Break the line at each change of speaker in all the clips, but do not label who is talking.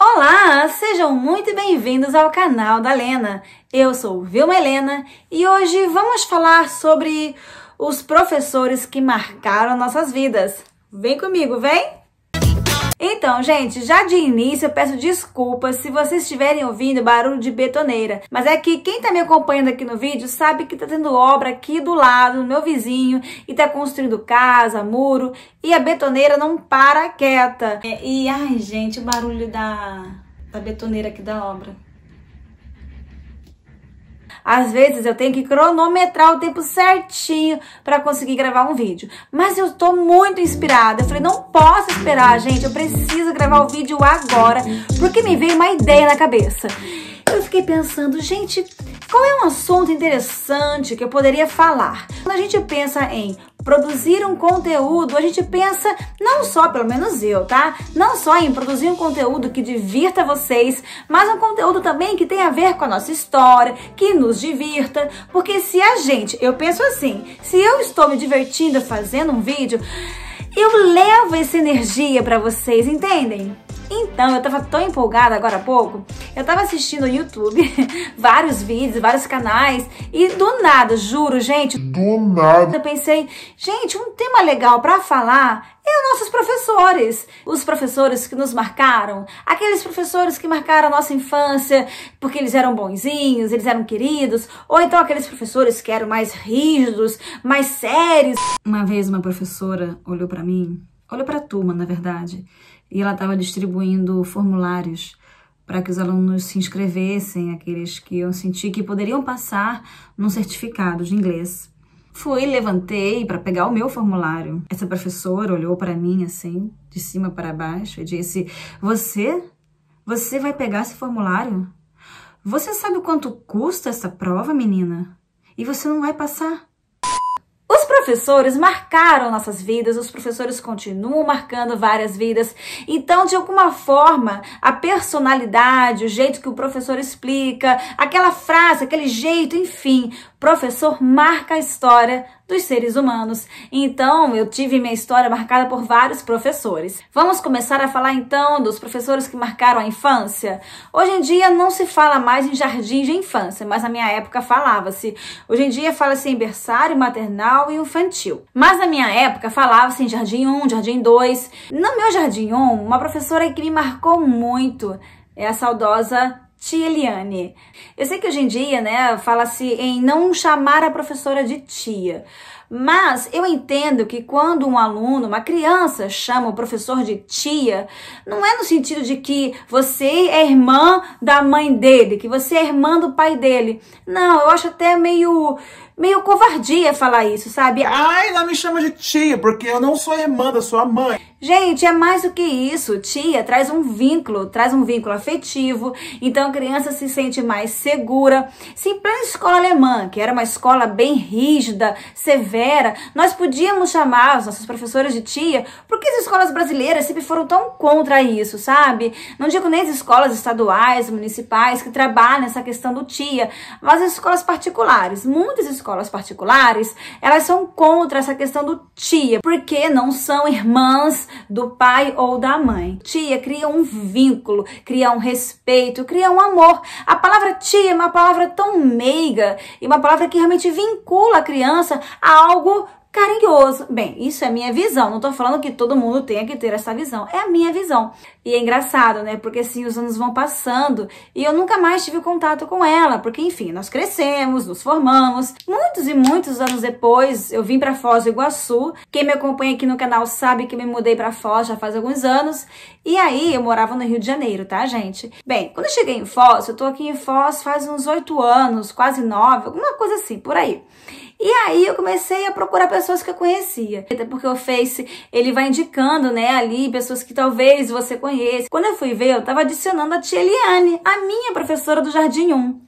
Olá, sejam muito bem-vindos ao canal da Lena. Eu sou Vilma Helena e hoje vamos falar sobre os professores que marcaram nossas vidas. Vem comigo, vem! Então, gente, já de início eu peço desculpas se vocês estiverem ouvindo barulho de betoneira, mas é que quem tá me acompanhando aqui no vídeo sabe que tá tendo obra aqui do lado, no meu vizinho, e tá construindo casa, muro, e a betoneira não para quieta. Ai, gente, o barulho da betoneira aqui da obra. Às vezes eu tenho que cronometrar o tempo certinho para conseguir gravar um vídeo. Mas eu tô muito inspirada. Eu falei, não posso esperar, gente. Eu preciso gravar o vídeo agora, porque me veio uma ideia na cabeça. Eu fiquei pensando, gente, qual é um assunto interessante que eu poderia falar? Quando a gente pensa em produzir um conteúdo, a gente pensa não só, pelo menos eu, tá? Não só em produzir um conteúdo que divirta vocês, mas um conteúdo também que tem a ver com a nossa história, que nos divirta, porque se a gente, eu penso assim, se eu estou me divertindo fazendo um vídeo, eu levo essa energia para vocês, entendem? Então, eu tava tão empolgada agora há pouco, eu tava assistindo no YouTube vários vídeos, vários canais, e do nada, juro, gente, eu pensei, gente, um tema legal pra falar é os nossos professores. Os professores que nos marcaram, aqueles professores que marcaram a nossa infância porque eles eram bonzinhos, eles eram queridos, ou então aqueles professores que eram mais rígidos, mais sérios. Uma vez uma professora olhou pra mim, olhou pra turma, na verdade, e ela estava distribuindo formulários para que os alunos se inscrevessem, aqueles que eu senti que poderiam passar num certificado de inglês. Fui, levantei para pegar o meu formulário. Essa professora olhou para mim assim, de cima para baixo, e disse, Você vai pegar esse formulário? Você sabe o quanto custa essa prova, menina? E você não vai passar. Os professores marcaram nossas vidas, os professores continuam marcando várias vidas. Então, de alguma forma, a personalidade, o jeito que o professor explica, aquela frase, aquele jeito, enfim, o professor marca a história dos seres humanos. Então, eu tive minha história marcada por vários professores. Vamos começar a falar então dos professores que marcaram a infância? Hoje em dia não se fala mais em jardim de infância, mas na minha época falava-se. Hoje em dia fala-se em berçário, maternal e infantil. Mas na minha época falava-se em jardim 1, jardim 2. No meu jardim 1, uma professora que me marcou muito é a saudosa Tia Eliane. Eu sei que hoje em dia, né, fala-se em não chamar a professora de tia, mas eu entendo que quando um aluno, uma criança, chama o professor de tia, não é no sentido de que você é irmã da mãe dele, que você é irmã do pai dele. Não, eu acho até meio covardia falar isso, sabe?
Ai, ela me chama de tia, porque eu não sou irmã da sua mãe.
Gente, é mais do que isso. Tia traz um vínculo afetivo, então a criança se sente mais segura. Se em plena escola alemã, que era uma escola bem rígida, severa, nós podíamos chamar os nossos professores de tia, porque as escolas brasileiras sempre foram tão contra isso, sabe? Não digo nem as escolas estaduais, municipais, que trabalham essa questão do tia, mas as escolas particulares. Muitas escolas particulares, elas são contra essa questão do tia, porque não são irmãs do pai ou da mãe. Tia cria um vínculo, cria um respeito, cria um amor. A palavra tia é uma palavra tão meiga e uma palavra que realmente vincula a criança a algo carinhoso. Bem, isso é a minha visão. Não tô falando que todo mundo tenha que ter essa visão. É a minha visão. E é engraçado, né? Porque assim, os anos vão passando e eu nunca mais tive contato com ela. Porque, enfim, nós crescemos, nos formamos. Muitos e muitos anos depois, eu vim pra Foz do Iguaçu. Quem me acompanha aqui no canal sabe que eu me mudei pra Foz já faz alguns anos. E aí, eu morava no Rio de Janeiro, tá, gente? Bem, quando eu cheguei em Foz, eu tô aqui em Foz faz uns 8 anos, quase 9, alguma coisa assim, por aí. E aí eu comecei a procurar pessoas que eu conhecia. Até porque o Face, ele vai indicando, né, ali, pessoas que talvez você conheça. Quando eu fui ver, eu tava adicionando a Tia Eliane, a minha professora do Jardim 1.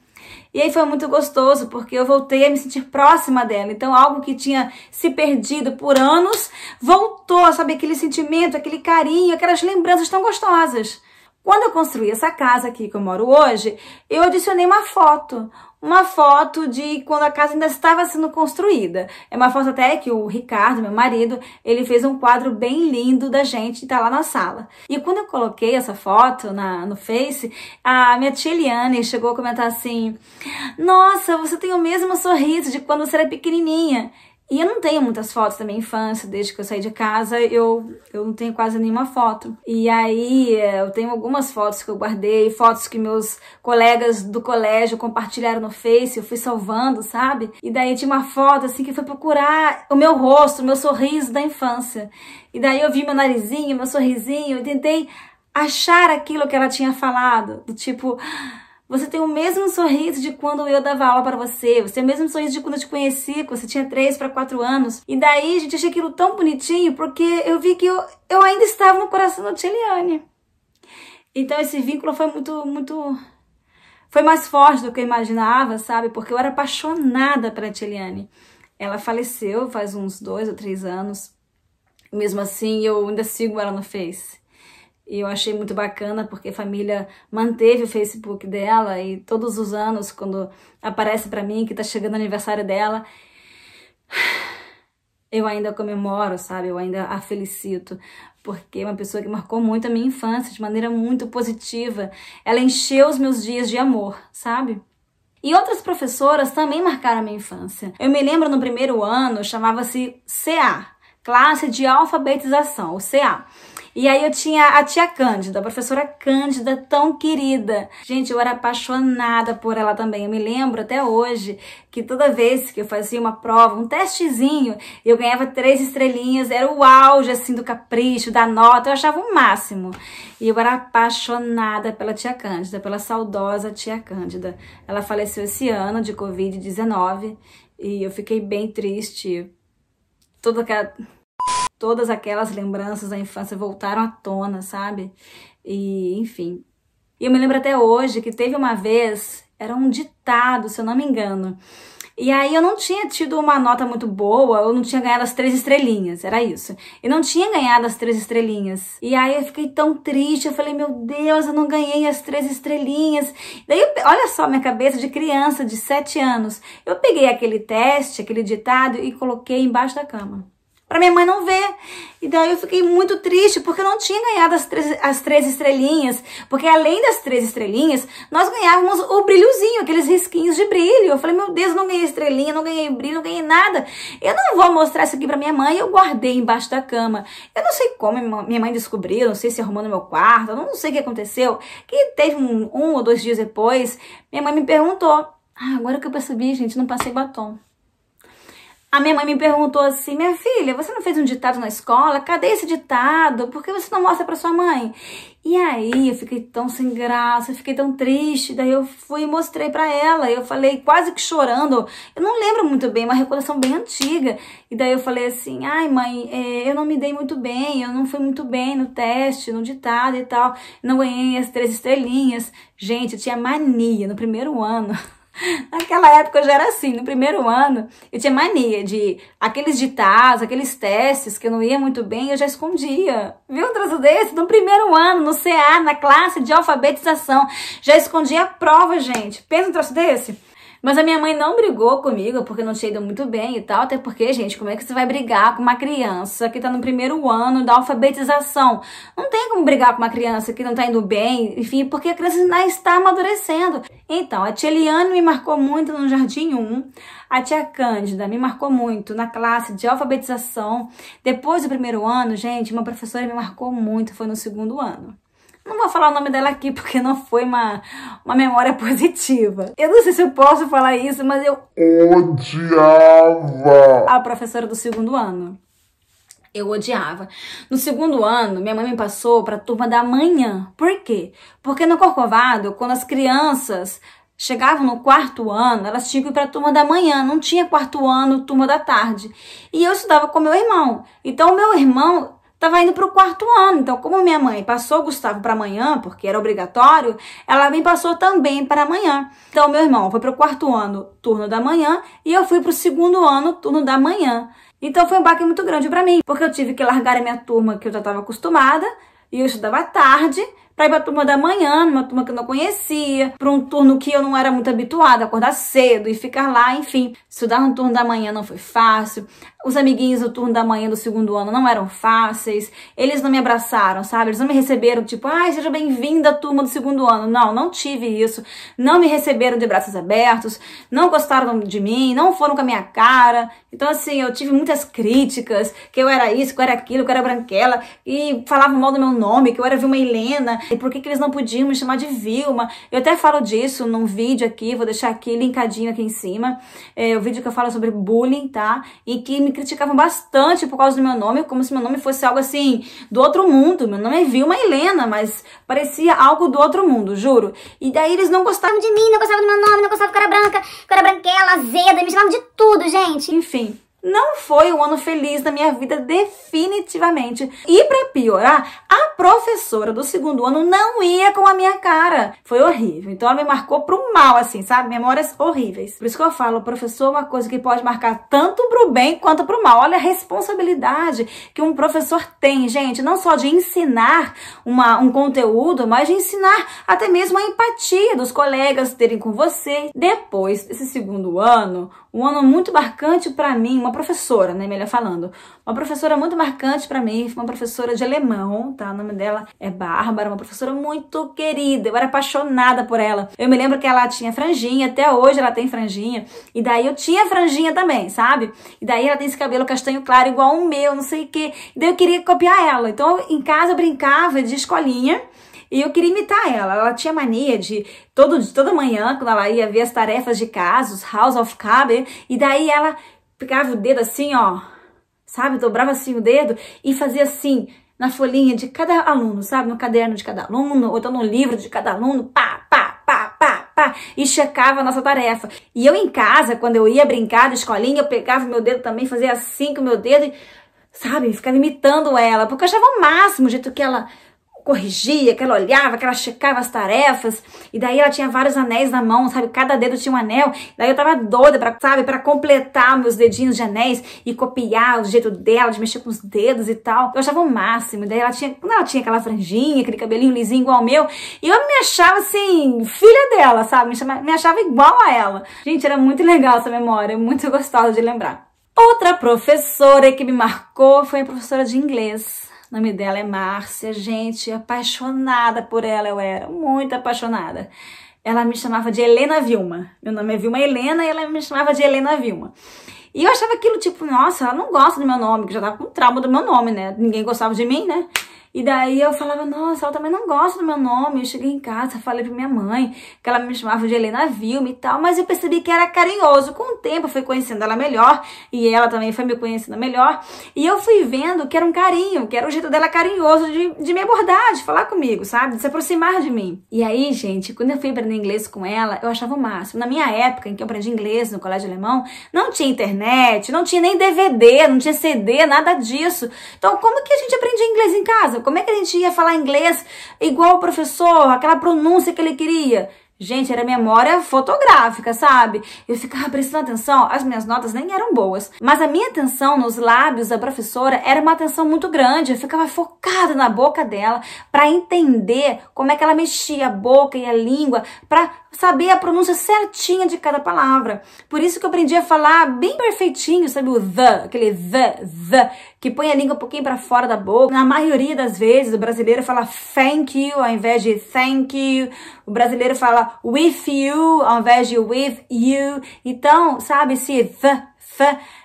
E aí foi muito gostoso, porque eu voltei a me sentir próxima dela. Então, algo que tinha se perdido por anos, voltou, sabe? Aquele sentimento, aquele carinho, aquelas lembranças tão gostosas. Quando eu construí essa casa aqui que eu moro hoje, eu adicionei uma foto de quando a casa ainda estava sendo construída. É uma foto até que o Ricardo, meu marido, ele fez um quadro bem lindo da gente e tá lá na sala. E quando eu coloquei essa foto no Face, a minha tia Eliane chegou a comentar assim: nossa, você tem o mesmo sorriso de quando você era pequenininha. E eu não tenho muitas fotos da minha infância, desde que eu saí de casa, eu não tenho quase nenhuma foto. E aí eu tenho algumas fotos que eu guardei, fotos que meus colegas do colégio compartilharam no Face, eu fui salvando, sabe? E daí tinha uma foto assim que foi procurar o meu rosto, o meu sorriso da infância. E daí eu vi meu narizinho, meu sorrisinho, eu tentei achar aquilo que ela tinha falado, do tipo: você tem o mesmo sorriso de quando eu dava aula para você. Você tem o mesmo sorriso de quando eu te conheci, quando você tinha 3 para 4 anos. E daí, gente, achei aquilo tão bonitinho, porque eu vi que eu ainda estava no coração da tia Eliane. Então, esse vínculo foi foi mais forte do que eu imaginava, sabe? Porque eu era apaixonada pela tia Eliane. Ela faleceu faz uns 2 ou 3 anos. Mesmo assim, eu ainda sigo ela no Face. E eu achei muito bacana, porque a família manteve o Facebook dela e todos os anos, quando aparece pra mim que tá chegando o aniversário dela, eu ainda comemoro, sabe? Eu ainda a felicito, porque é uma pessoa que marcou muito a minha infância de maneira muito positiva. Ela encheu os meus dias de amor, sabe? E outras professoras também marcaram a minha infância. Eu me lembro no primeiro ano, chamava-se CA, Classe de Alfabetização, o CA. E aí eu tinha a tia Cândida, a professora Cândida, tão querida. Gente, eu era apaixonada por ela também. Eu me lembro até hoje que toda vez que eu fazia uma prova, um testezinho, eu ganhava 3 estrelinhas, era o auge, assim, do capricho, da nota, eu achava o máximo. E eu era apaixonada pela tia Cândida, pela saudosa tia Cândida. Ela faleceu esse ano de Covid-19 e eu fiquei bem triste. Todas aquelas lembranças da infância voltaram à tona, sabe? E, enfim. E eu me lembro até hoje que teve uma vez, era um ditado, se eu não me engano. E aí eu não tinha tido uma nota muito boa, eu não tinha ganhado as 3 estrelinhas, era isso. Eu não tinha ganhado as 3 estrelinhas. E aí eu fiquei tão triste, eu falei: meu Deus, eu não ganhei as 3 estrelinhas. Daí, olha só minha cabeça de criança de 7 anos. Eu peguei aquele teste, aquele ditado e coloquei embaixo da cama, pra minha mãe não ver. E daí eu fiquei muito triste, porque eu não tinha ganhado as 3 estrelinhas. Porque além das 3 estrelinhas, nós ganhávamos o brilhozinho, aqueles risquinhos de brilho. Eu falei: meu Deus, eu não ganhei estrelinha, não ganhei brilho, não ganhei nada. Eu não vou mostrar isso aqui pra minha mãe. Eu guardei embaixo da cama. Eu não sei como minha mãe descobriu, não sei se arrumou no meu quarto, eu não sei o que aconteceu. Que teve um ou 2 dias depois, minha mãe me perguntou. Agora que eu percebi, gente, não passei batom. A minha mãe me perguntou assim: minha filha, você não fez um ditado na escola? Cadê esse ditado? Por que você não mostra pra sua mãe? E aí eu fiquei tão sem graça, fiquei tão triste. Daí eu fui e mostrei pra ela. Eu falei, quase que chorando. Eu não lembro muito bem, uma recordação bem antiga. E daí eu falei assim: ai mãe, eu não me dei muito bem, eu não fui muito bem no teste, no ditado e tal. Não ganhei as 3 estrelinhas. Gente, eu tinha mania no primeiro ano. Naquela época eu já era assim, no primeiro ano eu tinha mania de aqueles ditados, aqueles testes que eu não ia muito bem, eu já escondia. Viu um troço desse? No primeiro ano, no CA, na classe de alfabetização, já escondia a prova, gente. Pensa um troço desse? Mas a minha mãe não brigou comigo, porque não tinha ido muito bem e tal, até porque, gente, como é que você vai brigar com uma criança que tá no primeiro ano da alfabetização? Não tem como brigar com uma criança que não tá indo bem, enfim, porque a criança ainda está amadurecendo. Então, a tia Eliane me marcou muito no Jardim 1, a tia Cândida me marcou muito na classe de alfabetização. Depois do primeiro ano, gente, uma professora me marcou muito, foi no segundo ano. Não vou falar o nome dela aqui, porque não foi uma memória positiva. Eu não sei se eu posso falar isso, mas eu odiava a professora do segundo ano. Eu odiava. No segundo ano, minha mãe me passou para a turma da manhã. Por quê? Porque no Corcovado, quando as crianças chegavam no 4º ano, elas tinham que ir para a turma da manhã. Não tinha 4º ano, turma da tarde. E eu estudava com meu irmão. Então, o meu irmão estava indo para o 4º ano. Então, como minha mãe passou o Gustavo para amanhã, porque era obrigatório, ela me passou também para amanhã. Então, meu irmão foi para o 4º ano, turno da manhã, e eu fui para o 2º ano, turno da manhã. Então, foi um baque muito grande para mim, porque eu tive que largar a minha turma, que eu já estava acostumada, e eu estudava à tarde, para ir para a turma da manhã, uma turma que eu não conhecia, para um turno que eu não era muito habituada, acordar cedo e ficar lá, enfim. Estudar no turno da manhã não foi fácil. Os amiguinhos do turno da manhã do segundo ano não eram fáceis. Eles não me abraçaram, sabe? Eles não me receberam, tipo, ai, seja bem-vinda à turma do segundo ano. Não tive isso. Não me receberam de braços abertos, não gostaram de mim, não foram com a minha cara. Então, assim, eu tive muitas críticas, que eu era isso, que eu era aquilo, que eu era branquela, e falavam mal do meu nome, que eu era Vilma Helena, e por que eles não podiam me chamar de Vilma. Eu até falo disso num vídeo aqui, vou deixar aqui, linkadinho aqui em cima, o vídeo que eu falo sobre bullying, tá? E que me criticavam bastante por causa do meu nome, como se meu nome fosse algo assim, do outro mundo. Meu nome é Vilma Helena, mas parecia algo do outro mundo, juro. E daí eles não gostavam de mim, não gostavam do meu nome, não gostavam que eu era branca, que eu era branquela, azeda, me chamavam de tudo, gente. Enfim. Não foi um ano feliz na minha vida, definitivamente. E pra piorar, a professora do segundo ano não ia com a minha cara. Foi horrível. Então ela me marcou pro mal, assim, sabe? Memórias horríveis. Por isso que eu falo, professor é uma coisa que pode marcar tanto pro bem quanto pro mal. Olha a responsabilidade que um professor tem, gente. Não só de ensinar um conteúdo, mas de ensinar até mesmo a empatia dos colegas terem com você. Depois desse segundo ano, um ano muito marcante pra mim, uma professora, né, melhor falando, uma professora muito marcante pra mim, foi uma professora de alemão, tá, o nome dela é Bárbara, uma professora muito querida, eu era apaixonada por ela. Eu me lembro que ela tinha franjinha, até hoje ela tem franjinha, e daí eu tinha franjinha também, sabe? E daí ela tem esse cabelo castanho claro igual o meu, não sei o quê, e daí eu queria copiar ela, então em casa eu brincava de escolinha, e eu queria imitar ela. Ela tinha mania de, toda manhã, quando ela ia ver as tarefas de casa, os Hausaufgaben, e daí ela pegava o dedo assim, ó, sabe? Dobrava assim o dedo e fazia assim, na folhinha de cada aluno, sabe? No caderno de cada aluno, ou então no livro de cada aluno, pá, pá, pá, pá, pá, e checava a nossa tarefa. E eu em casa, quando eu ia brincar de escolinha, eu pegava o meu dedo também, fazia assim com o meu dedo e, sabe? Ficava imitando ela, porque eu achava o máximo o jeito que ela corrigia, que ela olhava, que ela checava as tarefas, e daí ela tinha vários anéis na mão, sabe, cada dedo tinha um anel, daí eu tava doida pra, sabe, pra completar meus dedinhos de anéis e copiar o jeito dela, de mexer com os dedos e tal, eu achava o máximo. Daí ela tinha aquela franjinha, aquele cabelinho lisinho igual ao meu, e eu me achava assim, filha dela, sabe, me achava igual a ela. Gente, era muito legal essa memória, muito gostosa de lembrar. Outra professora que me marcou foi a professora de inglês. O nome dela é Márcia, gente, apaixonada por ela eu era, muito apaixonada. Ela me chamava de Helena Vilma, meu nome é Vilma Helena e ela me chamava de Helena Vilma. E eu achava aquilo tipo, nossa, ela não gosta do meu nome, que já tava com trauma do meu nome, né, ninguém gostava de mim, né. E daí eu falava, nossa, ela também não gosta do meu nome. Eu cheguei em casa, falei pra minha mãe que ela me chamava de Helena Vilma e tal, mas eu percebi que era carinhoso. Com o tempo eu fui conhecendo ela melhor e ela também foi me conhecendo melhor. E eu fui vendo que era um carinho, que era o jeito dela carinhoso de me abordar, de falar comigo, sabe? De se aproximar de mim. E aí, gente, quando eu fui aprender inglês com ela, eu achava o máximo. Na minha época, em que eu aprendi inglês no colégio alemão, não tinha internet, não tinha nem DVD, não tinha CD, nada disso. Então, como que a gente aprendia inglês em casa? Como é que a gente ia falar inglês igual o professor, aquela pronúncia que ele queria? Gente, era memória fotográfica, sabe? Eu ficava prestando atenção, as minhas notas nem eram boas, mas a minha atenção nos lábios da professora era uma atenção muito grande. Eu ficava focada na boca dela para entender como é que ela mexia a boca e a língua, para saber a pronúncia certinha de cada palavra. Por isso que eu aprendi a falar bem perfeitinho, sabe? O the, aquele the, que põe a língua um pouquinho para fora da boca. Na maioria das vezes, o brasileiro fala thank you ao invés de thank you. O brasileiro fala with you ao invés de with you. Então, sabe, esse the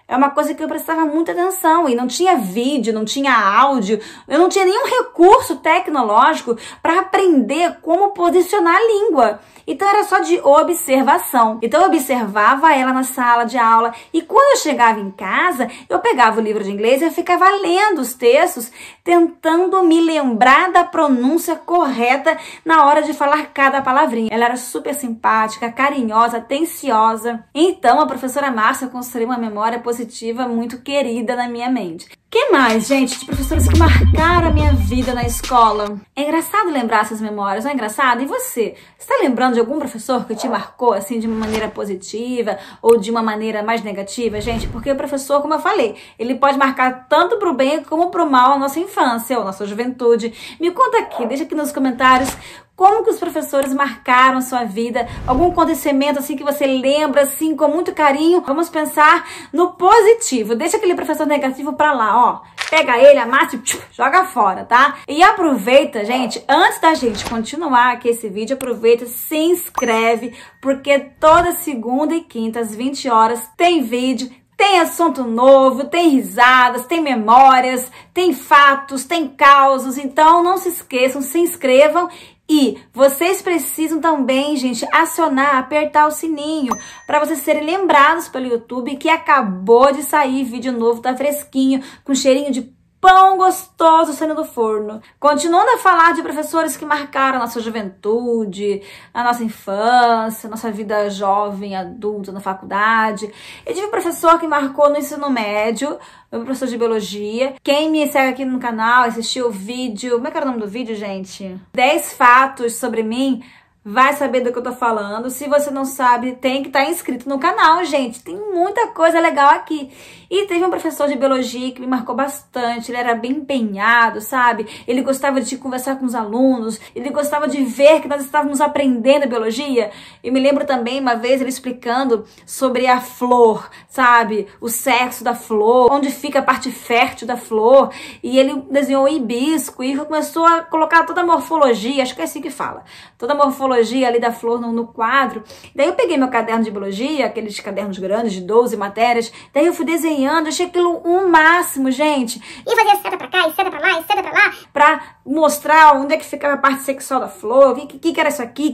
é uma coisa que eu prestava muita atenção, e não tinha vídeo, não tinha áudio, eu não tinha nenhum recurso tecnológico para aprender como posicionar a língua. Então era só de observação. Então eu observava ela na sala de aula, e quando eu chegava em casa, eu pegava o livro de inglês e eu ficava lendo os textos, tentando me lembrar da pronúncia correta na hora de falar cada palavrinha. Ela era super simpática, carinhosa, atenciosa. Então a professora Márcia construiu uma uma memória positiva muito querida na minha mente. Que mais, gente, de professores que marcaram a minha vida na escola? É engraçado lembrar essas memórias, não é engraçado? E você? Você tá lembrando de algum professor que te marcou, assim, de uma maneira positiva ou de uma maneira mais negativa, gente? Porque o professor, como eu falei, ele pode marcar tanto pro bem como pro mal a nossa infância ou a nossa juventude. Me conta aqui, deixa aqui nos comentários como que os professores marcaram sua vida, algum acontecimento assim que você lembra assim com muito carinho. Vamos pensar no positivo. Deixa aquele professor negativo pra lá, ó. Pega ele, amassa e joga fora, tá? E aproveita, gente, antes da gente continuar aqui esse vídeo, aproveita, se inscreve, porque toda segunda e quinta às 20 horas tem vídeo. Tem assunto novo, tem risadas, tem memórias, tem fatos, tem causos. Então não se esqueçam, se inscrevam. E vocês precisam também, gente, acionar, apertar o sininho para vocês serem lembrados pelo YouTube que acabou de sair vídeo novo, tá fresquinho, com cheirinho de pão gostoso saindo do forno. Continuando a falar de professores que marcaram a nossa juventude, a nossa infância, a nossa vida jovem, adulta, na faculdade. Eu tive um professor que marcou no ensino médio, meu professor de biologia. Quem me segue aqui no canal, assistiu o vídeo, como é que era o nome do vídeo, gente? 10 fatos sobre mim, vai saber do que eu tô falando. Se você não sabe, tem que estar inscrito no canal, gente. Tem muita coisa legal aqui. E teve um professor de biologia que me marcou bastante. Ele era bem empenhado, sabe? Ele gostava de conversar com os alunos. Ele gostava de ver que nós estávamos aprendendo biologia. Eu me lembro também, uma vez, ele explicando sobre a flor, sabe? O sexo da flor, onde fica a parte fértil da flor. E ele desenhou o hibisco e começou a colocar toda a morfologia, acho que é assim que fala. Toda a morfologia ali da flor no quadro. Daí eu peguei meu caderno de biologia, aqueles cadernos grandes de 12 matérias. Daí eu fui desenhando, achei aquilo um máximo, gente.
E fazia seta pra cá, e seta pra lá, e seta pra lá.
Pra mostrar onde é que ficava a parte sexual da flor, o que era isso aqui, o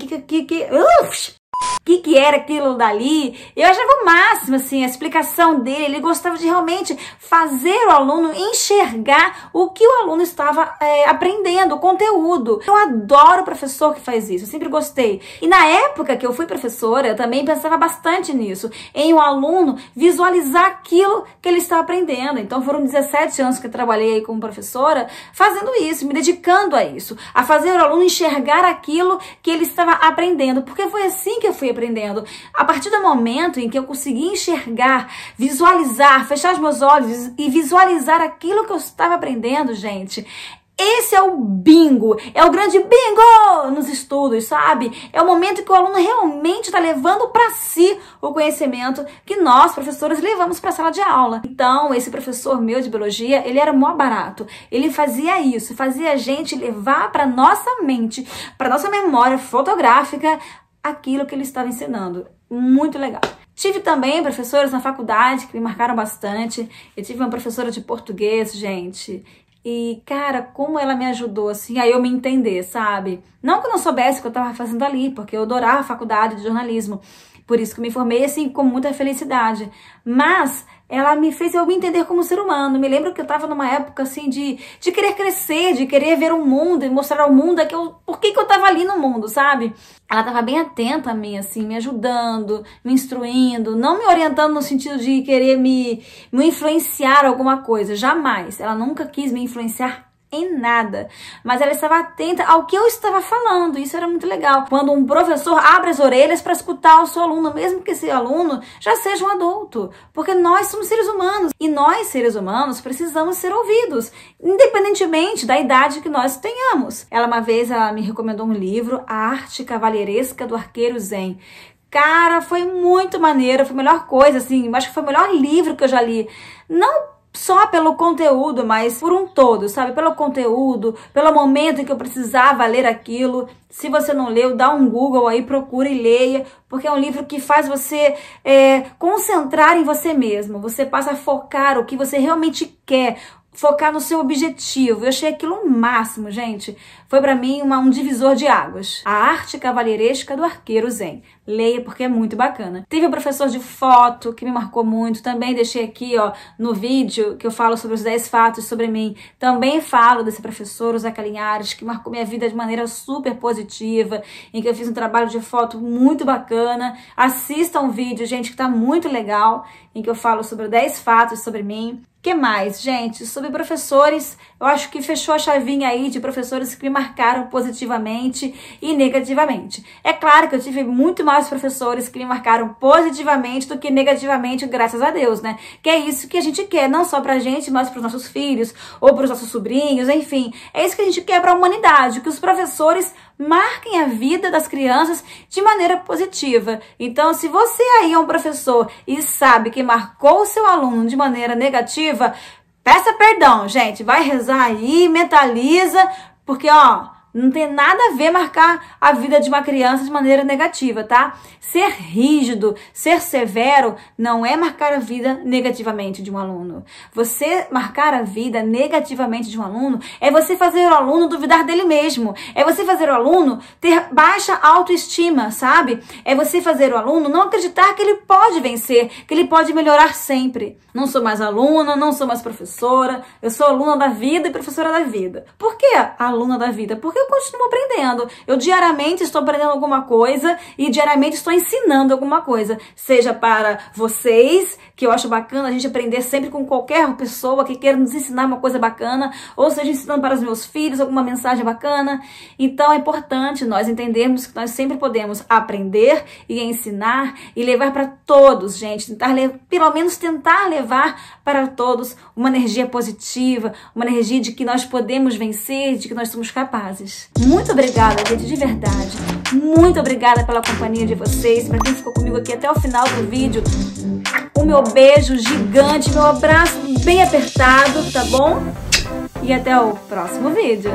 que era aquilo dali. Eu achava o máximo, assim, a explicação dele. Ele gostava de realmente fazer o aluno enxergar o que o aluno estava aprendendo, o conteúdo. Eu adoro professor que faz isso, eu sempre gostei. E na época que eu fui professora, eu também pensava bastante nisso, em o aluno visualizar aquilo que ele está aprendendo. Então foram 17 anos que eu trabalhei como professora fazendo isso, me dedicando a isso, a fazer o aluno enxergar aquilo que ele estava aprendendo, porque foi assim que eu fui aprendendo. A partir do momento em que eu consegui enxergar, visualizar, fechar os meus olhos e visualizar aquilo que eu estava aprendendo, gente, esse é o bingo, é o grande bingo nos estudos, sabe? É o momento que o aluno realmente está levando para si o conhecimento que nós, professores, levamos para a sala de aula. Então, esse professor meu de biologia, ele era mó barato. Ele fazia isso, fazia a gente levar para nossa mente, para nossa memória fotográfica, aquilo que ele estava ensinando. Muito legal. Tive também professores na faculdade que me marcaram bastante. Eu tive uma professora de português, gente. E, cara, como ela me ajudou, assim, a eu me entender, sabe? Não que eu não soubesse o que eu estava fazendo ali, porque eu adorava a faculdade de jornalismo. Por isso que eu me formei, assim, com muita felicidade. Mas ela me fez eu me entender como ser humano. Me lembro que eu estava numa época, assim, de querer crescer, de querer ver o mundo e mostrar ao mundo por que eu estava ali no mundo, sabe? Ela estava bem atenta a mim, assim, me ajudando, me instruindo, não me orientando no sentido de querer me influenciar alguma coisa, jamais. Ela nunca quis me influenciar em nada, mas ela estava atenta ao que eu estava falando. Isso era muito legal. Quando um professor abre as orelhas para escutar o seu aluno, mesmo que esse aluno já seja um adulto, porque nós somos seres humanos e nós, seres humanos, precisamos ser ouvidos, independentemente da idade que nós tenhamos. Uma vez ela me recomendou um livro, A Arte Cavalheiresca do Arqueiro Zen. Cara, foi muito maneiro, foi a melhor coisa, assim, acho que foi o melhor livro que eu já li. Não só pelo conteúdo, mas por um todo, sabe? Pelo conteúdo, pelo momento em que eu precisava ler aquilo. Se você não leu, dá um Google aí, procura e leia, porque é um livro que faz você concentrar em você mesmo. Você passa a focar o que você realmente quer, focar no seu objetivo. Eu achei aquilo o máximo, gente. Foi pra mim um divisor de águas. A Arte Cavalheiresca do Arqueiro Zen. Leia porque é muito bacana. Teve um professor de foto que me marcou muito. Também deixei aqui, ó, no vídeo que eu falo sobre os 10 fatos sobre mim. Também falo desse professor, o Zeca Linhares, que marcou minha vida de maneira super positiva, em que eu fiz um trabalho de foto muito bacana. Assistam o vídeo, gente, que tá muito legal. em que eu falo sobre 10 fatos sobre mim. O que mais, gente? Sobre professores, eu acho que fechou a chavinha aí de professores que me marcaram positivamente e negativamente. É claro que eu tive muito mais professores que me marcaram positivamente do que negativamente, graças a Deus, né? Que é isso que a gente quer, não só pra gente, mas pros nossos filhos ou pros nossos sobrinhos, enfim. É isso que a gente quer pra humanidade, que os professores marquem a vida das crianças de maneira positiva. Então, se você aí é um professor e sabe que marcou o seu aluno de maneira negativa, peça perdão, gente. Vai rezar aí, mentaliza, porque, ó, não tem nada a ver marcar a vida de uma criança de maneira negativa, tá? Ser rígido, ser severo, não é marcar a vida negativamente de um aluno. Você marcar a vida negativamente de um aluno é você fazer o aluno duvidar dele mesmo. É você fazer o aluno ter baixa autoestima, sabe? É você fazer o aluno não acreditar que ele pode vencer, que ele pode melhorar sempre. Não sou mais aluna, não sou mais professora, eu sou aluna da vida e professora da vida. Por que aluna da vida? Porque eu continuo aprendendo. Eu diariamente estou aprendendo alguma coisa e diariamente estou ensinando alguma coisa. Seja para vocês, que eu acho bacana a gente aprender sempre com qualquer pessoa que queira nos ensinar uma coisa bacana, ou seja, ensinando para os meus filhos alguma mensagem bacana. Então é importante nós entendermos que nós sempre podemos aprender e ensinar e levar para todos, gente. Pelo menos tentar levar para todos uma energia positiva, uma energia de que nós podemos vencer, de que nós somos capazes. Muito obrigada, gente, de verdade. Muito obrigada pela companhia de vocês. Para quem ficou comigo aqui até o final do vídeo, o meu beijo gigante, meu abraço bem apertado, tá bom? E até o próximo vídeo.